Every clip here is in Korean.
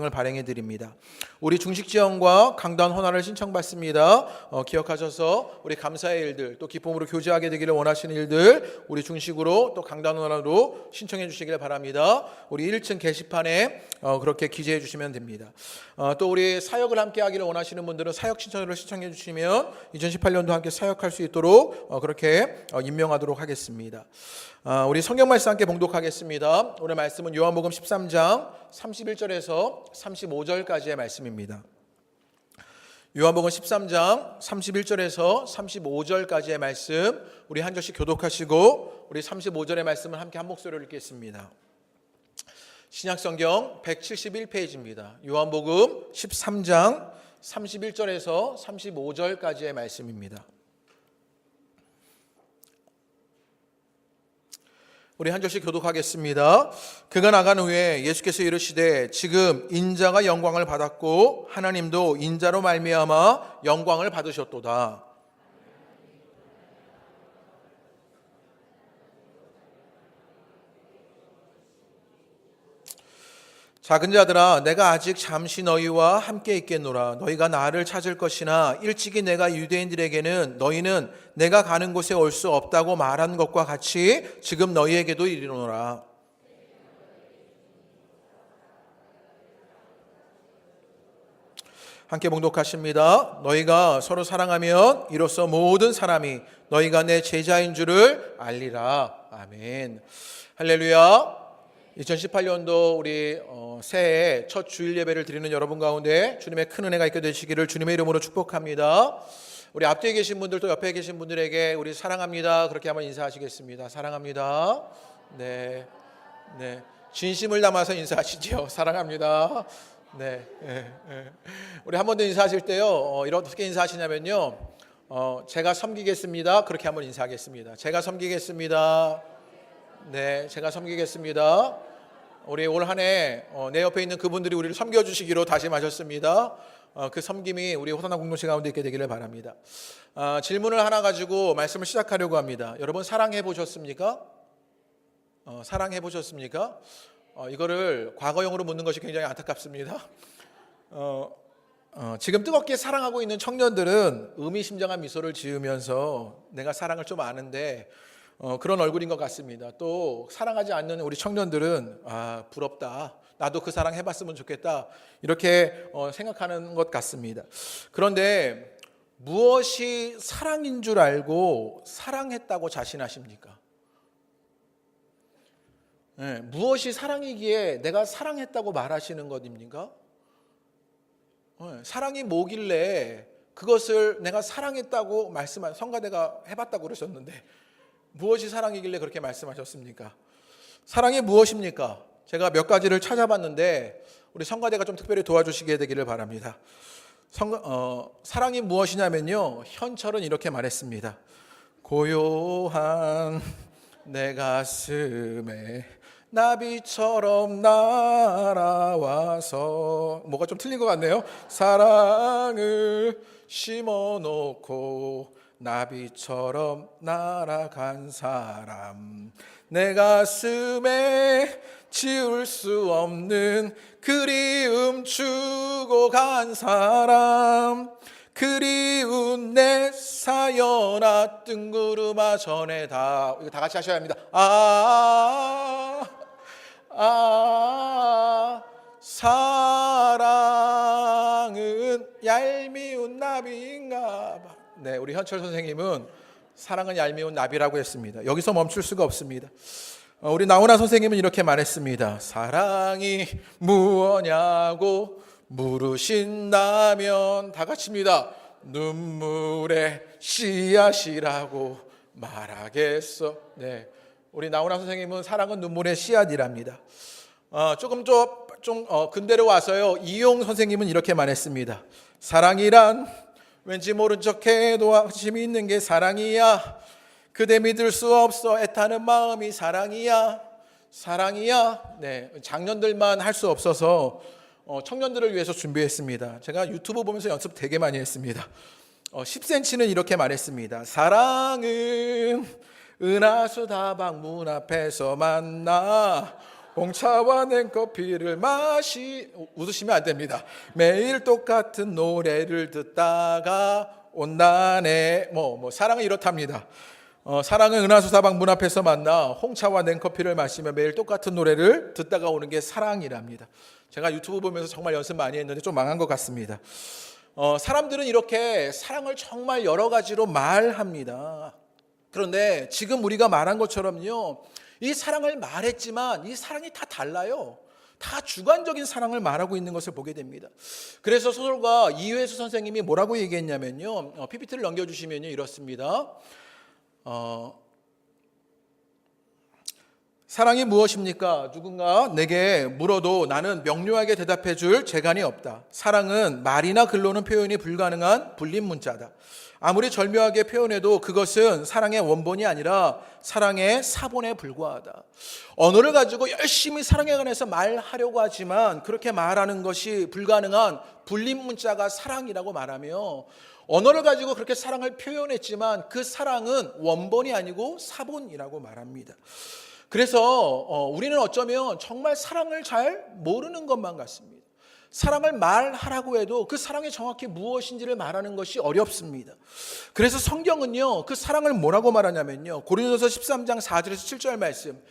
을 발행해 드립니다. 우리 중식지원과 강단 헌화를 신청받습니다. 기억하셔서 우리 감사의 일들, 또 기쁨으로 교제하게 되기를 원하시는 일들 우리 중식으로 또 강단 헌화로 신청해 주시길 바랍니다. 우리 1층 게시판에 그렇게 기재해 주시면 됩니다. 또 우리 사역을 함께 하기를 원하시는 분들은 사역 신청을 신청해 주시면 2018년도 함께 사역할 수 있도록 그렇게 임명하도록 하겠습니다. 우리 성경 말씀 함께 봉독하겠습니다. 오늘 말씀은 요한복음 13장 31절에서 35절까지의 말씀입니다. 요한복음 13장 31절에서 35절까지의 말씀 우리 한 절씩 교독하시고 우리 35절의 말씀을 함께 한 목소리로 읽겠습니다. 신약성경 171페이지입니다. 요한복음 13장 31절에서 35절까지의 말씀입니다. 우리 한 절씩 교독하겠습니다. 그가 나간 후에 예수께서 이르시되 지금 인자가 영광을 받았고 하나님도 인자로 말미암아 영광을 받으셨도다. 작은 자들아 내가 아직 잠시 너희와 함께 있겠노라. 너희가 나를 찾을 것이나 일찍이 내가 유대인들에게는 너희는 내가 가는 곳에 올 수 없다고 말한 것과 같이 지금 너희에게도 이르노라. 함께 봉독하십니다. 너희가 서로 사랑하면 이로써 모든 사람이 너희가 내 제자인 줄을 알리라. 아멘. 할렐루야. 2018년도 우리 새해 첫 주일 예배를 드리는 여러분 가운데 주님의 큰 은혜가 있게 되시기를 주님의 이름으로 축복합니다. 우리 앞뒤에 계신 분들 또 옆에 계신 분들에게 우리 사랑합니다 그렇게 한번 인사하시겠습니다. 사랑합니다. 네, 진심을 담아서 인사하시죠. 사랑합니다. 네. 우리 한 번 더 인사하실 때요 이렇게 인사하시냐면요 제가 섬기겠습니다 그렇게 한번 인사하겠습니다. 제가 섬기겠습니다. 네, 제가 섬기겠습니다. 우리 올 한 해 내 옆에 있는 그분들이 우리를 섬겨주시기로 다짐하셨습니다. 그 섬김이 우리 호산나 공동체 가운데 있게 되기를 바랍니다. 질문을 하나 가지고 말씀을 시작하려고 합니다. 여러분 사랑해 보셨습니까? 사랑해 보셨습니까? 이거를 과거형으로 묻는 것이 굉장히 안타깝습니다. 지금 뜨겁게 사랑하고 있는 청년들은 의미심장한 미소를 지으면서 내가 사랑을 좀 아는데 그런 얼굴인 것 같습니다. 또 사랑하지 않는 우리 청년들은 부럽다. 나도 그 사랑 해봤으면 좋겠다. 이렇게 생각하는 것 같습니다. 그런데 무엇이 사랑인 줄 알고 사랑했다고 자신하십니까? 네, 무엇이 사랑이기에 내가 사랑했다고 말하시는 것입니까? 사랑이 뭐길래 그것을 내가 사랑했다고 성가대가 해봤다고 그러셨는데 무엇이 사랑이길래 그렇게 말씀하셨습니까? 사랑이 무엇입니까? 제가 몇 가지를 찾아봤는데 우리 성가대가 좀 특별히 도와주시게 되기를 바랍니다. 사랑이 무엇이냐면요 현철은 이렇게 말했습니다. 고요한 내 가슴에 나비처럼 날아와서 뭐가 좀 틀린 것 같네요. 사랑을 심어놓고 나비처럼 날아간 사람 내 가슴에 지울 수 없는 그리움 주고 간 사람 그리운 내 사연아 뜬구름아 전해다. 이거 다 같이 하셔야 합니다. 사랑은 얄미운 나비인가 봐. 네, 우리 현철 선생님은 사랑은 얄미운 나비라고 했습니다. 여기서 멈출 수가 없습니다. 우리 나훈아 선생님은 이렇게 말했습니다. 사랑이 무엇냐고 물으신다면 다 같이입니다. 눈물의 씨앗이라고 말하겠어. 네, 우리 나훈아 선생님은 사랑은 눈물의 씨앗이랍니다. 조금 근대로 와서요 이용 선생님은 이렇게 말했습니다. 사랑이란 왠지 모른 척해도 관심이 있는 게 사랑이야. 그대 믿을 수 없어 애타는 마음이 사랑이야. 네, 장년들만 할 수 없어서 청년들을 위해서 준비했습니다. 제가 유튜브 보면서 연습 되게 많이 했습니다. 10cm는 이렇게 말했습니다. 사랑은 은하수 다방 문 앞에서 만나 홍차와 냉커피를 웃으시면 안 됩니다. 매일 똑같은 노래를 듣다가 온다네. 사랑은 이렇답니다. 사랑은 은하수사방 문 앞에서 만나 홍차와 냉커피를 마시며 매일 똑같은 노래를 듣다가 오는 게 사랑이랍니다. 제가 유튜브 보면서 정말 연습 많이 했는데 좀 망한 것 같습니다. 사람들은 이렇게 사랑을 정말 여러 가지로 말합니다. 그런데 지금 우리가 말한 것처럼요, 이 사랑을 말했지만 이 사랑이 다 달라요. 다 주관적인 사랑을 말하고 있는 것을 보게 됩니다. 그래서 소설가 이회수 선생님이 뭐라고 얘기했냐면요, PPT를 넘겨주시면요, 이렇습니다. 사랑이 무엇입니까? 누군가 내게 물어도 나는 명료하게 대답해 줄 재간이 없다. 사랑은 말이나 글로는 표현이 불가능한 불린 문자다. 아무리 절묘하게 표현해도 그것은 사랑의 원본이 아니라 사랑의 사본에 불과하다. 언어를 가지고 열심히 사랑에 관해서 말하려고 하지만 그렇게 말하는 것이 불가능한 불린 문자가 사랑이라고 말하며, 언어를 가지고 그렇게 사랑을 표현했지만 그 사랑은 원본이 아니고 사본이라고 말합니다. 그래서 우리는 어쩌면 정말 사랑을 잘 모르는 것만 같습니다. 사랑을 말하라고 해도 그 사랑이 정확히 무엇인지를 말하는 것이 어렵습니다. 그래서 성경은요, 그 사랑을 뭐라고 말하냐면요, 고린도서 13장 4절에서 7절 말씀,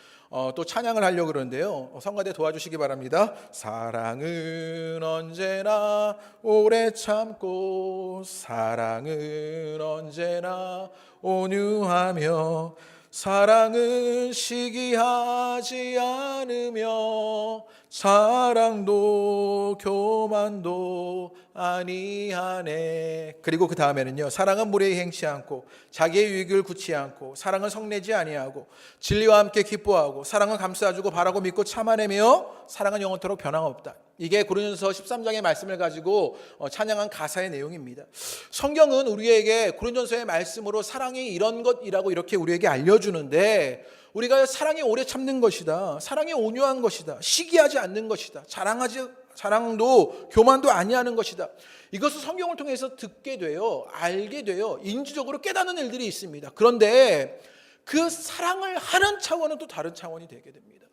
또 찬양을 하려고 그러는데요, 성가대 도와주시기 바랍니다. 사랑은 언제나 오래 참고 사랑은 언제나 온유하며 사랑은 시기하지 않으며 사랑도 교만도 아니하네. 그리고 그 다음에는요, 사랑은 무례히 행치 않고 자기의 유익을 굳지 않고 사랑은 성내지 아니하고 진리와 함께 기뻐하고 사랑은 감싸주고 바라고 믿고 참아내며 사랑은 영원토록 변함없다. 이게 고린도서 13장의 말씀을 가지고 찬양한 가사의 내용입니다. 성경은 우리에게 고린도서의 말씀으로 사랑이 이런 것이라고 이렇게 우리에게 알려주는데, 우리가 사랑이 오래 참는 것이다, 사랑이 온유한 것이다, 시기하지 않는 것이다, 자랑도 교만도 아니하는 것이다, 이것을 성경을 통해서 듣게 돼요, 알게 돼요, 인지적으로 깨닫는 일들이 있습니다. 그런데 그 사랑을 하는 차원은 또 다른 차원이 되게 됩니다.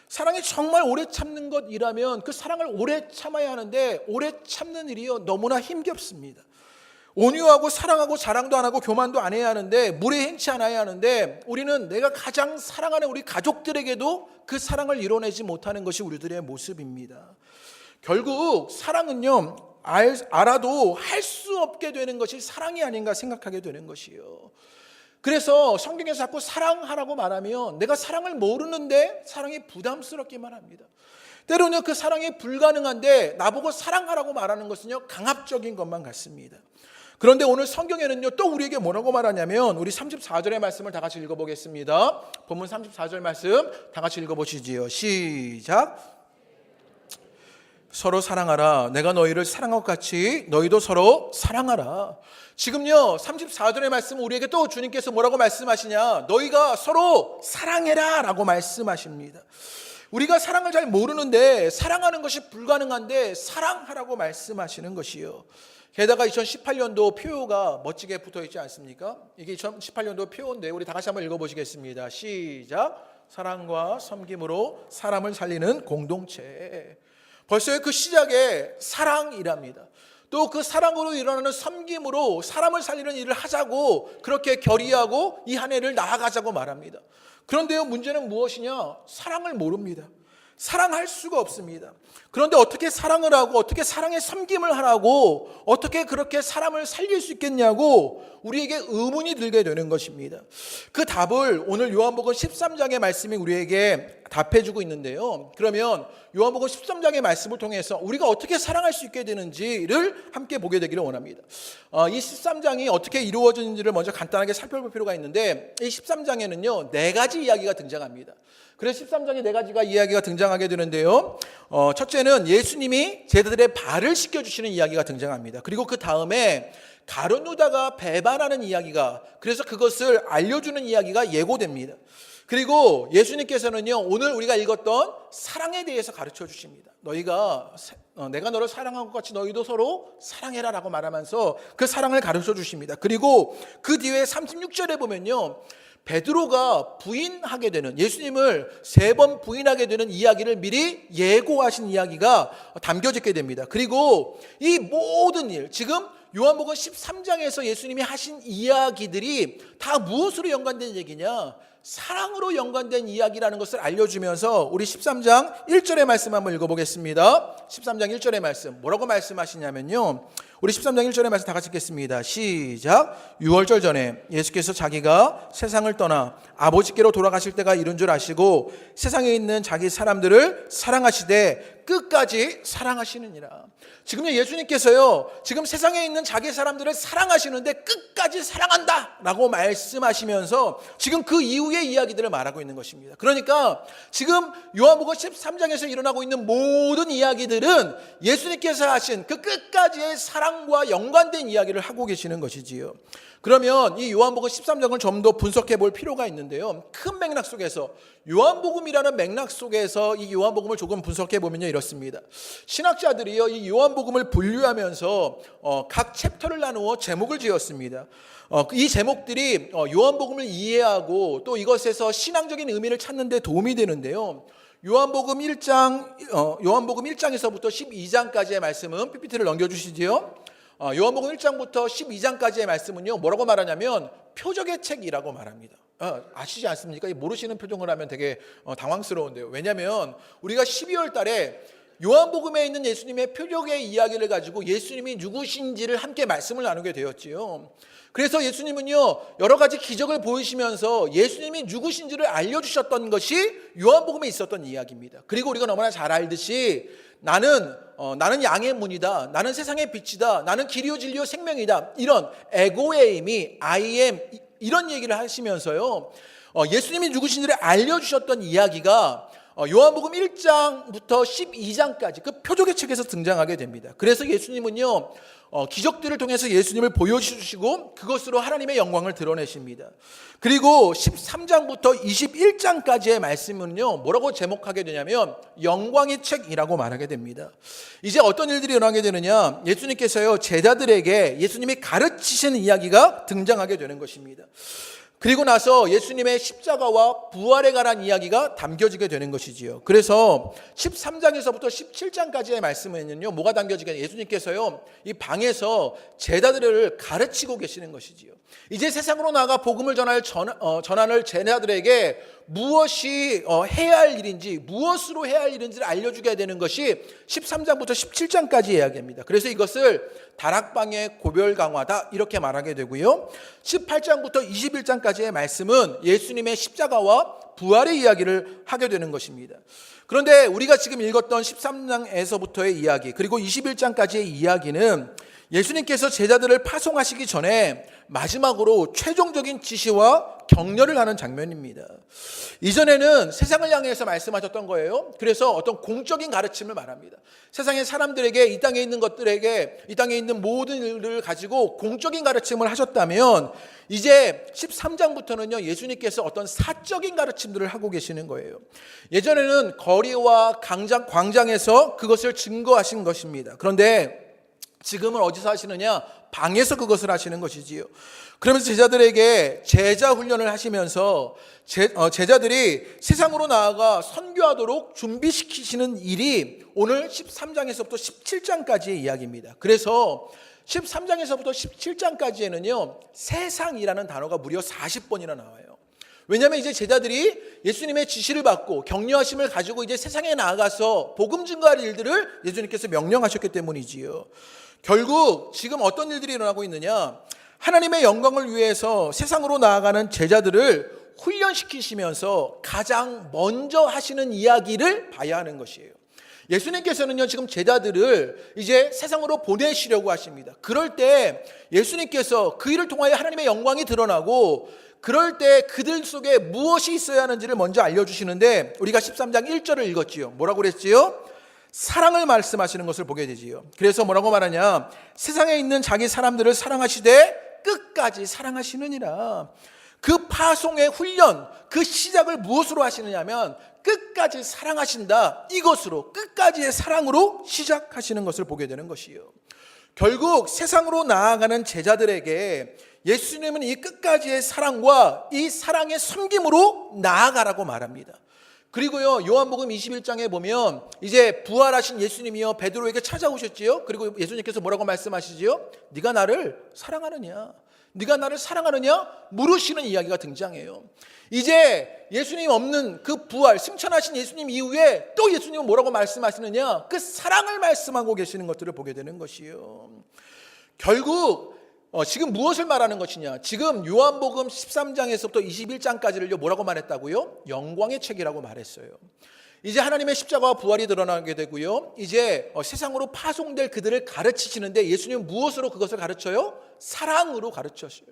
사랑이 정말 오래 참는 것이라면 그 사랑을 오래 참아야 하는데, 오래 참는 일이요 너무나 힘겹습니다. 온유하고 사랑하고 자랑도 안 하고 교만도 안 해야 하는데, 무례 행치 않아야 하는데, 우리는 내가 가장 사랑하는 우리 가족들에게도 그 사랑을 이뤄내지 못하는 것이 우리들의 모습입니다. 결국 사랑은요, 알아도 할 수 없게 되는 것이 사랑이 아닌가 생각하게 되는 것이에요. 그래서 성경에서 자꾸 사랑하라고 말하면 내가 사랑을 모르는데 사랑이 부담스럽기만 합니다. 때로는 그 사랑이 불가능한데 나보고 사랑하라고 말하는 것은요, 강압적인 것만 같습니다. 그런데 오늘 성경에는요, 또 우리에게 뭐라고 말하냐면, 우리 34절의 말씀을 다 같이 읽어보겠습니다. 본문 34절 말씀 다 같이 읽어보시지요. 시작. 서로 사랑하라. 내가 너희를 사랑한 것 같이 너희도 서로 사랑하라. 지금요, 34절의 말씀 우리에게 또 주님께서 뭐라고 말씀하시냐, 너희가 서로 사랑해라 라고 말씀하십니다. 우리가 사랑을 잘 모르는데, 사랑하는 것이 불가능한데 사랑하라고 말씀하시는 것이요. 게다가 2018년도 표가 멋지게 붙어있지 않습니까? 이게 2018년도 표인데 우리 다 같이 한번 읽어보시겠습니다. 시작. 사랑과 섬김으로 사람을 살리는 공동체. 벌써 그 시작에 사랑이랍니다. 또 그 사랑으로 일어나는 섬김으로 사람을 살리는 일을 하자고 그렇게 결의하고 이 한 해를 나아가자고 말합니다. 그런데요, 문제는 무엇이냐? 사랑을 모릅니다. 사랑할 수가 없습니다. 그런데 어떻게 사랑을 하고 어떻게 사랑의 섬김을 하라고, 어떻게 그렇게 사람을 살릴 수 있겠냐고 우리에게 의문이 들게 되는 것입니다. 그 답을 오늘 요한복음 13장의 말씀이 우리에게 답해주고 있는데요, 그러면 요한복음 13장의 말씀을 통해서 우리가 어떻게 사랑할 수 있게 되는지를 함께 보게 되기를 원합니다. 이 13장이 어떻게 이루어지는지를 먼저 간단하게 살펴볼 필요가 있는데, 이 13장에는요 4가지 이야기가 등장합니다. 그래서 13장에 4가지가 이야기가 등장하게 되는데요, 첫째는 예수님이 제자들의 발을 씻겨주시는 이야기가 등장합니다. 그리고 그 다음에 가룟 유다가 배반하는 이야기가, 그래서 그것을 알려주는 이야기가 예고됩니다. 그리고 예수님께서는요, 오늘 우리가 읽었던 사랑에 대해서 가르쳐 주십니다. 내가 너를 사랑한 것 같이 너희도 서로 사랑해라 라고 말하면서 그 사랑을 가르쳐 주십니다. 그리고 그 뒤에 36절에 보면요, 베드로가 부인하게 되는, 예수님을 3번 부인하게 되는 이야기를 미리 예고하신 이야기가 담겨지게 됩니다. 그리고 이 모든 일, 지금 요한복음 13장에서 예수님이 하신 이야기들이 다 무엇으로 연관된 얘기냐? 사랑으로 연관된 이야기라는 것을 알려주면서 우리 13장 1절의 말씀 한번 읽어보겠습니다. 13장 1절의 말씀 뭐라고 말씀하시냐면요, 우리 13장 1절의 말씀 다 같이 읽겠습니다. 시작. 6월절 전에 예수께서 자기가 세상을 떠나 아버지께로 돌아가실 때가 이른 줄 아시고 세상에 있는 자기 사람들을 사랑하시되 끝까지 사랑하시느니라. 지금 예수님께서요, 지금 세상에 있는 자기 사람들을 사랑하시는데 끝까지 사랑한다 라고 말씀하시면서 지금 그 이후의 이야기들을 말하고 있는 것입니다. 그러니까 지금 요한복음 13장에서 일어나고 있는 모든 이야기들은 예수님께서 하신 그 끝까지의 사랑과 연관된 이야기를 하고 계시는 것이지요. 그러면 이 요한복음 13장을 좀 더 분석해 볼 필요가 있는데요, 큰 맥락 속에서, 요한복음이라는 맥락 속에서 이 요한복음을 조금 분석해 보면요, 이렇습니다. 신학자들이요, 이 요한복음을 분류하면서 각 챕터를 나누어 제목을 지었습니다. 이 제목들이 요한복음을 이해하고 또 이것에서 신앙적인 의미를 찾는 데 도움이 되는데요, 요한복음 1장에서부터 12장까지의 말씀은 PPT를 넘겨주시지요. 요한복음 1장부터 12장까지의 말씀은요, 뭐라고 말하냐면 표적의 책이라고 말합니다. 아시지 않습니까? 모르시는 표정을 하면 되게 당황스러운데요. 왜냐하면 우리가 12월 달에 요한복음에 있는 예수님의 표적의 이야기를 가지고 예수님이 누구신지를 함께 말씀을 나누게 되었지요. 그래서 예수님은요, 여러 가지 기적을 보이시면서 예수님이 누구신지를 알려주셨던 것이 요한복음에 있었던 이야기입니다. 그리고 우리가 너무나 잘 알듯이 나는 양의 문이다, 나는 세상의 빛이다, 나는 길이요 진리요 생명이다, 이런 에고의 의미, I am, 이런 얘기를 하시면서요, 예수님이 누구신지를 알려주셨던 이야기가 요한복음 1장부터 12장까지 그 표적의 책에서 등장하게 됩니다. 그래서 예수님은요, 기적들을 통해서 예수님을 보여주시고 그것으로 하나님의 영광을 드러내십니다. 그리고 13장부터 21장까지의 말씀은요, 뭐라고 제목하게 되냐면 영광의 책이라고 말하게 됩니다. 이제 어떤 일들이 일어나게 되느냐, 예수님께서요, 제자들에게 예수님이 가르치시는 이야기가 등장하게 되는 것입니다. 그리고 나서 예수님의 십자가와 부활에 관한 이야기가 담겨지게 되는 것이지요. 그래서 13장에서부터 17장까지의 말씀에는요, 뭐가 담겨지게, 예수님께서요, 이 방에서 제자들을 가르치고 계시는 것이지요. 이제 세상으로 나가 복음을 전하는 제자들에게 무엇이 해야 할 일인지, 무엇으로 해야 할 일인지를 알려주게 되는 것이 13장부터 17장까지 이야기입니다. 그래서 이것을 다락방의 고별 강화다 이렇게 말하게 되고요, 18장부터 21장까지의 말씀은 예수님의 십자가와 부활의 이야기를 하게 되는 것입니다. 그런데 우리가 지금 읽었던 13장에서부터의 이야기, 그리고 21장까지의 이야기는 예수님께서 제자들을 파송하시기 전에 마지막으로 최종적인 지시와 격려를 하는 장면입니다. 이전에는 세상을 향해서 말씀하셨던 거예요. 그래서 어떤 공적인 가르침을 말합니다. 세상의 사람들에게, 이 땅에 있는 것들에게, 이 땅에 있는 모든 일들을 가지고 공적인 가르침을 하셨다면, 이제 13장부터는요, 예수님께서 어떤 사적인 가르침들을 하고 계시는 거예요. 예전에는 거리와 광장에서 그것을 증거하신 것입니다. 그런데 지금은 어디서 하시느냐? 방에서 그것을 하시는 것이지요. 그러면서 제자들에게 제자 훈련을 하시면서 제자들이 세상으로 나아가 선교하도록 준비시키시는 일이 오늘 13장에서부터 17장까지의 이야기입니다. 그래서 13장에서부터 17장까지에는요, 세상이라는 단어가 무려 40번이나 나와요. 왜냐하면 이제 제자들이 예수님의 지시를 받고 격려하심을 가지고 이제 세상에 나아가서 복음 증거할 일들을 예수님께서 명령하셨기 때문이지요. 결국 지금 어떤 일들이 일어나고 있느냐, 하나님의 영광을 위해서 세상으로 나아가는 제자들을 훈련시키시면서 가장 먼저 하시는 이야기를 봐야 하는 것이에요. 예수님께서는요, 지금 제자들을 이제 세상으로 보내시려고 하십니다. 그럴 때 예수님께서 그 일을 통하여 하나님의 영광이 드러나고, 그럴 때 그들 속에 무엇이 있어야 하는지를 먼저 알려주시는데, 우리가 13장 1절을 읽었지요. 뭐라고 그랬지요? 사랑을 말씀하시는 것을 보게 되지요. 그래서 뭐라고 말하냐, 세상에 있는 자기 사람들을 사랑하시되 끝까지 사랑하시느니라. 그 파송의 훈련, 그 시작을 무엇으로 하시느냐면 끝까지 사랑하신다, 이것으로, 끝까지의 사랑으로 시작하시는 것을 보게 되는 것이요. 결국 세상으로 나아가는 제자들에게 예수님은 이 끝까지의 사랑과 이 사랑의 섬김으로 나아가라고 말합니다. 그리고요, 요한복음 21장에 보면 이제 부활하신 예수님이요 베드로에게 찾아오셨지요. 그리고 예수님께서 뭐라고 말씀하시지요? 네가 나를 사랑하느냐? 네가 나를 사랑하느냐? 물으시는 이야기가 등장해요. 이제 예수님 없는 그 부활, 승천하신 예수님 이후에 또 예수님은 뭐라고 말씀하시느냐? 그 사랑을 말씀하고 계시는 것들을 보게 되는 것이요. 결국 지금 무엇을 말하는 것이냐? 지금 요한복음 13장에서부터 21장까지를 뭐라고 말했다고요? 영광의 책이라고 말했어요. 이제 하나님의 십자가와 부활이 드러나게 되고요. 이제 세상으로 파송될 그들을 가르치시는데 예수님은 무엇으로 그것을 가르쳐요? 사랑으로 가르쳤어요.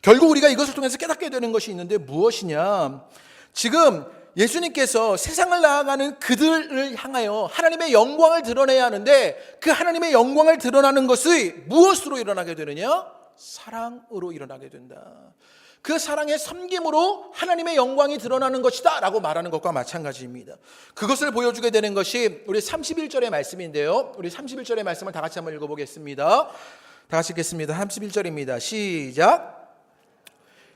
결국 우리가 이것을 통해서 깨닫게 되는 것이 있는데 무엇이냐? 지금 예수님께서 세상을 나아가는 그들을 향하여 하나님의 영광을 드러내야 하는데 그 하나님의 영광을 드러나는 것이 무엇으로 일어나게 되느냐? 사랑으로 일어나게 된다. 그 사랑의 섬김으로 하나님의 영광이 드러나는 것이다 라고 말하는 것과 마찬가지입니다. 그것을 보여주게 되는 것이 우리 31절의 말씀인데요. 우리 31절의 말씀을 다 같이 한번 읽어보겠습니다. 다 같이 읽겠습니다. 31절입니다. 시작.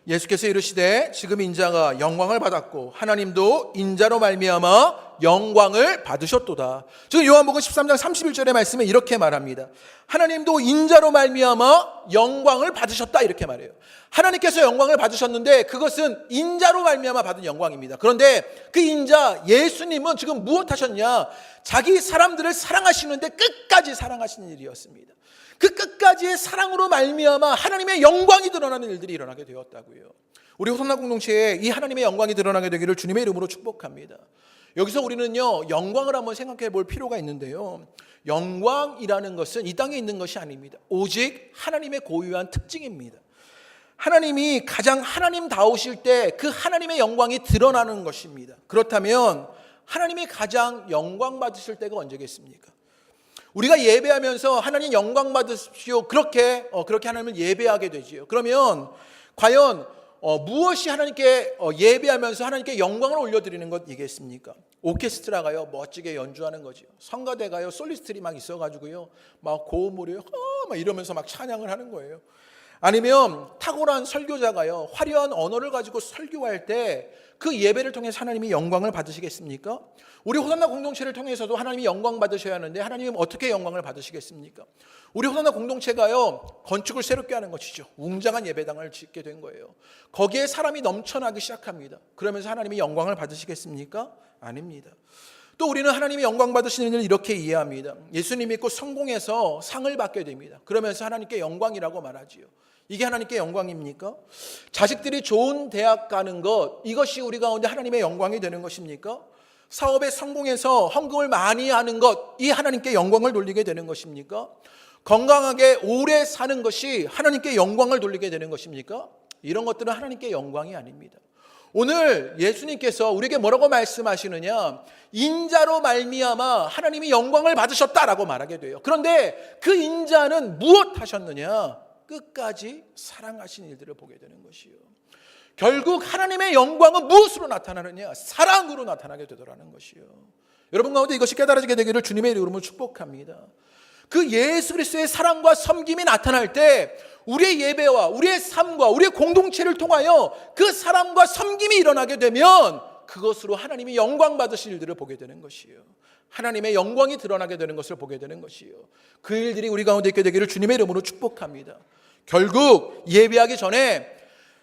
예수께서 이르시되 지금 인자가 영광을 받았고 하나님도 인자로 말미암아 영광을 받으셨도다. 지금 요한복음 13장 31절의 말씀에 이렇게 말합니다. 하나님도 인자로 말미암아 영광을 받으셨다 이렇게 말해요. 하나님께서 영광을 받으셨는데 그것은 인자로 말미암아 받은 영광입니다. 그런데 그 인자 예수님은 지금 무엇 하셨냐? 자기 사람들을 사랑하시는데 끝까지 사랑하시는 일이었습니다. 그 끝까지의 사랑으로 말미암아 하나님의 영광이 드러나는 일들이 일어나게 되었다고요. 우리 호산나 공동체에 이 하나님의 영광이 드러나게 되기를 주님의 이름으로 축복합니다. 여기서 우리는요 영광을 한번 생각해 볼 필요가 있는데요. 영광이라는 것은 이 땅에 있는 것이 아닙니다. 오직 하나님의 고유한 특징입니다. 하나님이 가장 하나님다우실 때 그 하나님의 영광이 드러나는 것입니다. 그렇다면 하나님이 가장 영광 받으실 때가 언제겠습니까? 우리가 예배하면서 하나님 영광 받으십시오. 그렇게 하나님을 예배하게 되지요. 그러면 과연 무엇이 하나님께 예배하면서 하나님께 영광을 올려드리는 것이겠습니까? 오케스트라가요 멋지게 연주하는 거죠. 성가대가요 솔리스트들이 막 있어가지고요 막 고음으로요 막 이러면서 막 찬양을 하는 거예요. 아니면 탁월한 설교자가요 화려한 언어를 가지고 설교할 때 그 예배를 통해서 하나님이 영광을 받으시겠습니까? 우리 호산나 공동체를 통해서도 하나님이 영광 받으셔야 하는데 하나님은 어떻게 영광을 받으시겠습니까? 우리 호산나 공동체가요 건축을 새롭게 하는 것이죠. 웅장한 예배당을 짓게 된 거예요. 거기에 사람이 넘쳐나기 시작합니다. 그러면서 하나님이 영광을 받으시겠습니까? 아닙니다. 또 우리는 하나님이 영광 받으시는 일을 이렇게 이해합니다. 예수님 믿고 성공해서 상을 받게 됩니다. 그러면서 하나님께 영광이라고 말하지요. 이게 하나님께 영광입니까? 자식들이 좋은 대학 가는 것, 이것이 우리 가운데 하나님의 영광이 되는 것입니까? 사업에 성공해서 헌금을 많이 하는 것, 이 하나님께 영광을 돌리게 되는 것입니까? 건강하게 오래 사는 것이 하나님께 영광을 돌리게 되는 것입니까? 이런 것들은 하나님께 영광이 아닙니다. 오늘 예수님께서 우리에게 뭐라고 말씀하시느냐? 인자로 말미암아 하나님이 영광을 받으셨다라고 말하게 돼요. 그런데 그 인자는 무엇 하셨느냐? 끝까지 사랑하신 일들을 보게 되는 것이요. 결국 하나님의 영광은 무엇으로 나타나느냐? 사랑으로 나타나게 되더라는 것이요. 여러분 가운데 이것이 깨달아지게 되기를 주님의 이름으로 축복합니다. 그 예수 그리스도의 사랑과 섬김이 나타날 때 우리의 예배와 우리의 삶과 우리의 공동체를 통하여 그 사랑과 섬김이 일어나게 되면 그것으로 하나님이 영광 받으실 일들을 보게 되는 것이요. 하나님의 영광이 드러나게 되는 것을 보게 되는 것이요. 그 일들이 우리 가운데 있게 되기를 주님의 이름으로 축복합니다. 결국 예배하기 전에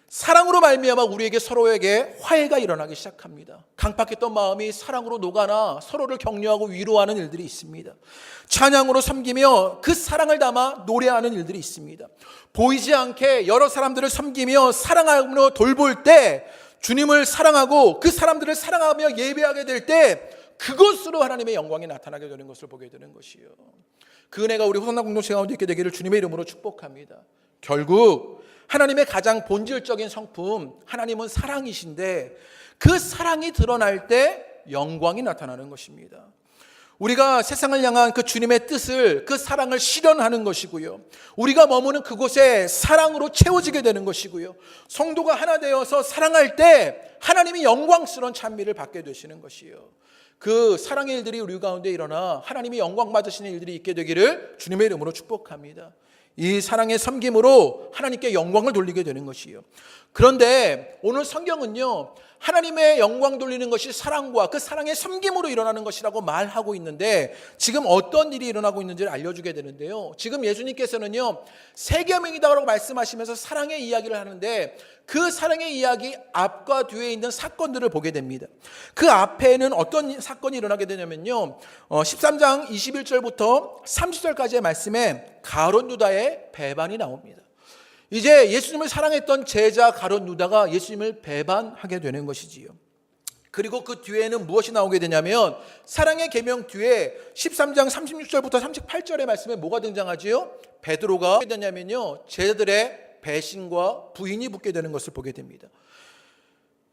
사랑으로 말미암아 우리에게 서로에게 화해가 일어나기 시작합니다. 강팍했던 마음이 사랑으로 녹아나 서로를 격려하고 위로하는 일들이 있습니다. 찬양으로 섬기며 그 사랑을 담아 노래하는 일들이 있습니다. 보이지 않게 여러 사람들을 섬기며 사랑하며 돌볼 때 주님을 사랑하고 그 사람들을 사랑하며 예배하게 될 때 그것으로 하나님의 영광이 나타나게 되는 것을 보게 되는 것이요. 그 은혜가 우리 호산나 공동체 가운데 있게 되기를 주님의 이름으로 축복합니다. 결국 하나님의 가장 본질적인 성품, 하나님은 사랑이신데 그 사랑이 드러날 때 영광이 나타나는 것입니다. 우리가 세상을 향한 그 주님의 뜻을, 그 사랑을 실현하는 것이고요. 우리가 머무는 그곳에 사랑으로 채워지게 되는 것이고요. 성도가 하나 되어서 사랑할 때 하나님이 영광스러운 찬미를 받게 되시는 것이요. 그 사랑의 일들이 우리 가운데 일어나 하나님이 영광 받으시는 일들이 있게 되기를 주님의 이름으로 축복합니다. 이 사랑의 섬김으로 하나님께 영광을 돌리게 되는 것이에요. 그런데 오늘 성경은요, 하나님의 영광 돌리는 것이 사랑과 그 사랑의 섬김으로 일어나는 것이라고 말하고 있는데, 지금 어떤 일이 일어나고 있는지를 알려주게 되는데요. 지금 예수님께서는요, 세 계명이다라고 말씀하시면서 사랑의 이야기를 하는데, 그 사랑의 이야기 앞과 뒤에 있는 사건들을 보게 됩니다. 그 앞에는 어떤 사건이 일어나게 되냐면요, 13장 21절부터 30절까지의 말씀에 가룟 유다의 배반이 나옵니다. 이제 예수님을 사랑했던 제자 가룟 유다가 예수님을 배반하게 되는 것이지요. 그리고 그 뒤에는 무엇이 나오게 되냐면, 사랑의 계명 뒤에 13장 36절부터 38절의 말씀에 뭐가 등장하지요? 베드로가 어떻게 되냐면요, 제자들의 배신과 부인이 붙게 되는 것을 보게 됩니다.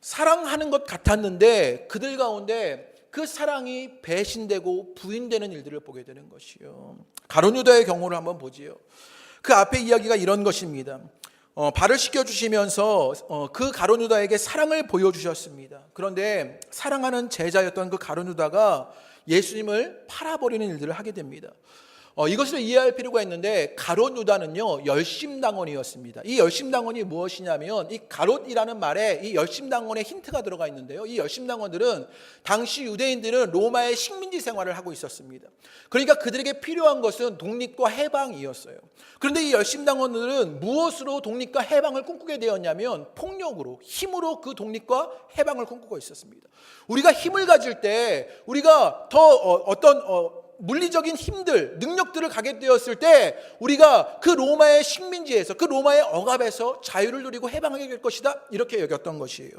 사랑하는 것 같았는데 그들 가운데 그 사랑이 배신되고 부인되는 일들을 보게 되는 것이요. 가룟 유다의 경우를 한번 보지요. 그 앞에 이야기가 이런 것입니다. 발을 씻겨주시면서 그 가룟 유다에게 사랑을 보여주셨습니다. 그런데 사랑하는 제자였던 그 가룟 유다가 예수님을 팔아버리는 일들을 하게 됩니다. 이것을 이해할 필요가 있는데, 가롯 유다는요, 열심당원이었습니다. 이 열심당원이 무엇이냐면, 이 가롯이라는 말에 이 열심당원의 힌트가 들어가 있는데요, 이 열심당원들은 당시 유대인들은 로마의 식민지 생활을 하고 있었습니다. 그러니까 그들에게 필요한 것은 독립과 해방이었어요. 그런데 이 열심당원들은 무엇으로 독립과 해방을 꿈꾸게 되었냐면, 폭력으로, 힘으로 그 독립과 해방을 꿈꾸고 있었습니다. 우리가 힘을 가질 때, 우리가 더 어떤 물리적인 힘들, 능력들을 갖게 되었을 때 우리가 그 로마의 식민지에서, 그 로마의 억압에서 자유를 누리고 해방하게 될 것이다, 이렇게 여겼던 것이에요.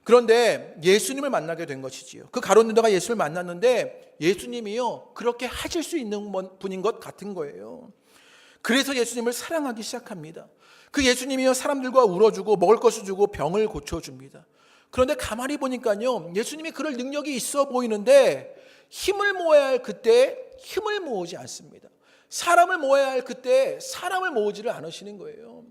그런데 예수님을 만나게 된 것이지요. 그 가룟 유다가 예수를 만났는데 예수님이요, 그렇게 하실 수 있는 분인 것 같은 거예요. 그래서 예수님을 사랑하기 시작합니다. 그 예수님이요, 사람들과 울어주고 먹을 것을 주고 병을 고쳐줍니다. 그런데 가만히 보니까요, 예수님이 그럴 능력이 있어 보이는데 힘을 모아야 할 그때 힘을 모으지 않습니다. 사람을 모아야 할 그때 사람을 모으지를 않으시는 거예요.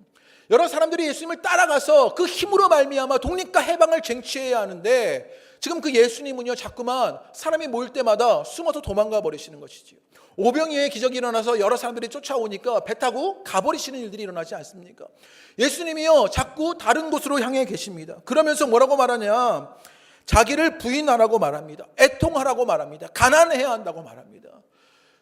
여러 사람들이 예수님을 따라가서 그 힘으로 말미암아 독립과 해방을 쟁취해야 하는데, 지금 그 예수님은요, 자꾸만 사람이 모일 때마다 숨어서 도망가 버리시는 것이지요. 오병이어의 기적이 일어나서 여러 사람들이 쫓아오니까 배 타고 가버리시는 일들이 일어나지 않습니까? 예수님이요, 자꾸 다른 곳으로 향해 계십니다. 그러면서 뭐라고 말하냐, 자기를 부인하라고 말합니다. 애통하라고 말합니다. 가난해야 한다고 말합니다.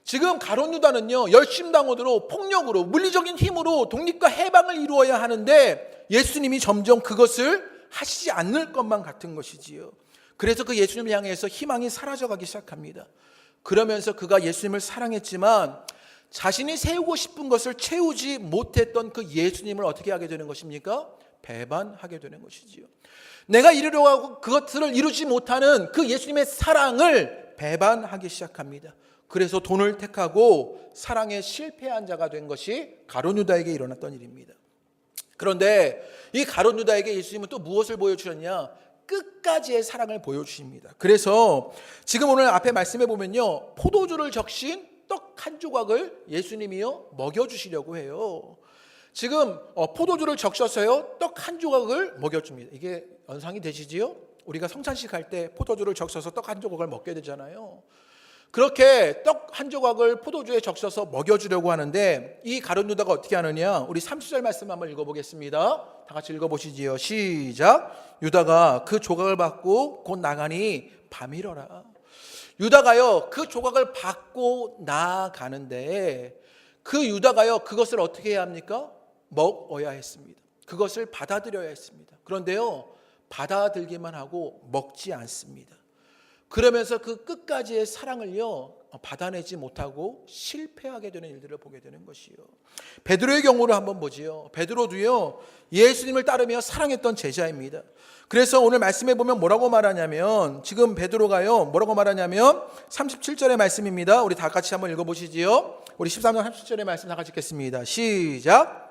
지금 가룟 유다는요, 열심당원으로, 폭력으로, 물리적인 힘으로 독립과 해방을 이루어야 하는데 예수님이 점점 그것을 하시지 않을 것만 같은 것이지요. 그래서 그 예수님을 향해서 희망이 사라져가기 시작합니다. 그러면서 그가 예수님을 사랑했지만 자신이 세우고 싶은 것을 채우지 못했던 그 예수님을 어떻게 하게 되는 것입니까? 배반하게 되는 것이지요. 내가 이루려고 하고 그것들을 이루지 못하는 그 예수님의 사랑을 배반하기 시작합니다. 그래서 돈을 택하고 사랑에 실패한 자가 된 것이 가룟 유다에게 일어났던 일입니다. 그런데 이 가룟 유다에게 예수님은 또 무엇을 보여주셨냐? 끝까지의 사랑을 보여주십니다. 그래서 지금 오늘 앞에 말씀해 보면요, 포도주를 적신 떡 한 조각을 예수님이요, 먹여주시려고 해요. 지금 포도주를 적셔서요, 떡 한 조각을 먹여줍니다. 이게 연상이 되시지요? 우리가 성찬식 할 때 포도주를 적셔서 떡 한 조각을 먹게 되잖아요. 그렇게 떡 한 조각을 포도주에 적셔서 먹여주려고 하는데, 이 가룟 유다가 어떻게 하느냐, 우리 30절 말씀 한번 읽어보겠습니다. 다 같이 읽어보시지요. 시작. 유다가 그 조각을 받고 곧 나가니 밤이러라. 유다가요, 그 조각을 받고 나가는데 그 유다가요, 그것을 어떻게 해야 합니까? 먹어야 했습니다. 그것을 받아들여야 했습니다. 그런데요, 받아들기만 하고 먹지 않습니다. 그러면서 그 끝까지의 사랑을요, 받아내지 못하고 실패하게 되는 일들을 보게 되는 것이요. 베드로의 경우를 한번 보지요. 베드로도요, 예수님을 따르며 사랑했던 제자입니다. 그래서 오늘 말씀해 보면 뭐라고 말하냐면, 지금 베드로가요, 뭐라고 말하냐면 37절의 말씀입니다. 우리 다 같이 한번 읽어보시지요. 우리 13장 37절의 말씀 다 같이 읽겠습니다. 시작.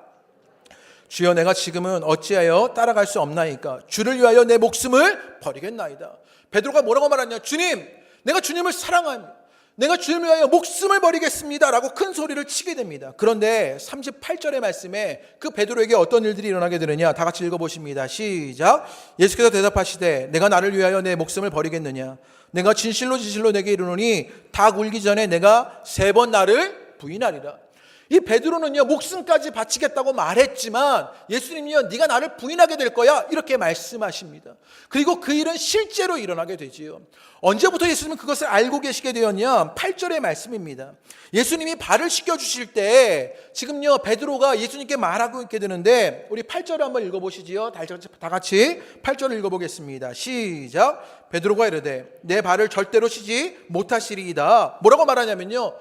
주여, 내가 지금은 어찌하여 따라갈 수 없나이까? 주를 위하여 내 목숨을 버리겠나이다. 베드로가 뭐라고 말하냐? 주님, 내가 주님을 사랑합니다. 내가 주를 위하여 목숨을 버리겠습니다 라고 큰 소리를 치게 됩니다. 그런데 38절의 말씀에 그 베드로에게 어떤 일들이 일어나게 되느냐, 다 같이 읽어보십니다. 시작. 예수께서 대답하시되 내가 나를 위하여 내 목숨을 버리겠느냐, 내가 진실로 진실로 내게 이르노니 닭 울기 전에 내가 3번 나를 부인하리라. 이 베드로는요, 목숨까지 바치겠다고 말했지만 예수님이요, 네가 나를 부인하게 될 거야 이렇게 말씀하십니다. 그리고 그 일은 실제로 일어나게 되지요. 언제부터 예수님은 그것을 알고 계시게 되었냐? 8절의 말씀입니다. 예수님이 발을 씻겨주실 때 지금요, 베드로가 예수님께 말하고 있게 되는데, 우리 8절을 한번 읽어보시지요. 다 같이 8절을 읽어보겠습니다. 시작. 베드로가 이르되 내 발을 절대로 씻지 못하시리이다. 뭐라고 말하냐면요,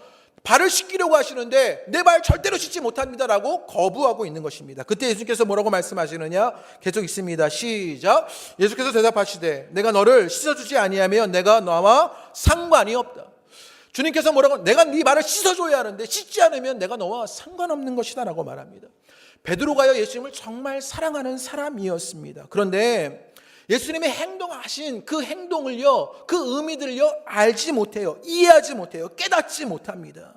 발을 씻기려고 하시는데 내 발 절대로 씻지 못합니다라고 거부하고 있는 것입니다. 그때 예수께서 뭐라고 말씀하시느냐? 계속 있습니다. 시작. 예수께서 대답하시되 내가 너를 씻어주지 아니하면 내가 너와 상관이 없다. 주님께서 뭐라고? 내가 네 발을 씻어줘야 하는데 씻지 않으면 내가 너와 상관없는 것이다 라고 말합니다. 베드로가요, 예수님을 정말 사랑하는 사람이었습니다. 그런데 예수님의 행동하신 그 행동을요, 그 의미들을요, 알지 못해요. 이해하지 못해요. 깨닫지 못합니다.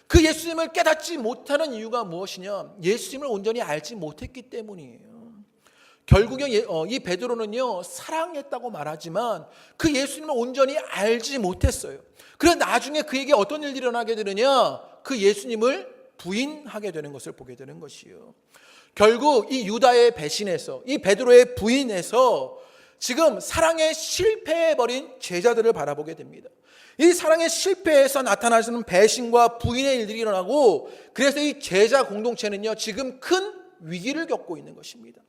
그 예수님을 깨닫지 못하는 이유가 무엇이냐? 예수님을 온전히 알지 못했기 때문이에요. 결국에 이 베드로는요, 사랑했다고 말하지만 그 예수님을 온전히 알지 못했어요. 그래서 나중에 그에게 어떤 일이 일어나게 되느냐? 그 예수님을 부인하게 되는 것을 보게 되는 것이요. 결국 이 유다의 배신에서, 이 베드로의 부인에서 지금 사랑에 실패해버린 제자들을 바라보게 됩니다. 이 사랑의 실패에서 나타나시는 배신과 부인의 일들이 일어나고, 그래서 이 제자 공동체는요, 지금 큰 위기를 겪고 있는 것입니다.